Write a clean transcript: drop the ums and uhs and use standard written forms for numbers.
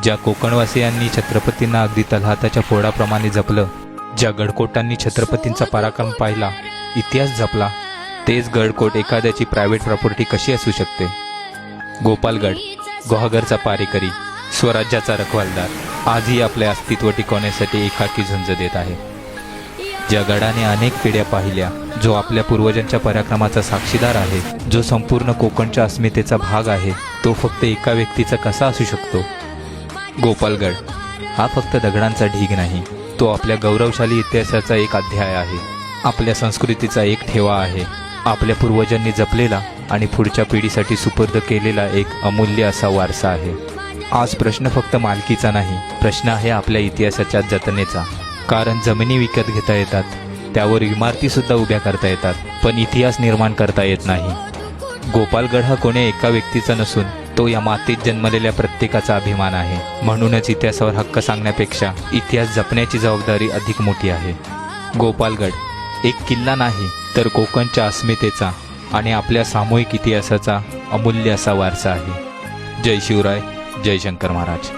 ज्या कोकणवासियांनी छत्रपतींना अगदी तलहाताच्या फोडाप्रमाणे जपलं, ज्या गडकोटांनी छत्रपतींचा पराक्रम पाहिला, इतिहास जपला, तेच गडकोट एखाद्याची प्रायव्हेट प्रॉपर्टी कशी असू शकते? गोपालगड, गुहागरचा पारेकरी, स्वराज्याचा रखवालदार, आजही आपले अस्तित्व टिकवण्यासाठी एकाकी झुंज देत आहे. ज्या गडाने अनेक पिढ्या पाहिल्या, जो आपल्या पूर्वजांच्या पराक्रमाचा साक्षीदार आहे, जो संपूर्ण कोकणच्या अस्मितेचा भाग आहे, तो फक्त एका व्यक्तीचा कसा असू शकतो? गोपालगड हा फक्त दगडांचा ढीग नाही, तो आपल्या गौरवशाली इतिहासाचा एक अध्याय आहे, आपल्या संस्कृतीचा एक ठेवा आहे, आपल्या पूर्वजांनी जपलेला आणि पुढच्या पिढीसाठी सुपूर्द केलेला एक अमूल्य असा वारसा आहे. आज प्रश्न फक्त मालकीचा नाही, प्रश्न आहे आपल्या इतिहासाच्या जतनेचा. कारण जमिनी विकत घेता येतात, त्यावर इमारतीसुद्धा उभ्या करता येतात, पण इतिहास निर्माण करता येत नाही. गोपालगड हा कोणी एका व्यक्तीचा नसून तो या मातीत जन्मलेल्या प्रत्येकाचा अभिमान आहे. म्हणूनच इतिहासावर हक्क सांगण्यापेक्षा इतिहास जपण्याची जबाबदारी अधिक मोठी आहे. गोपालगड एक किल्ला नाही, तर कोकणच्या अस्मितेचा आणि आपल्या सामूहिक इतिहासाचा अमूल्य असा वारसा आहे. जय शिवराय, जय शंकर महाराज.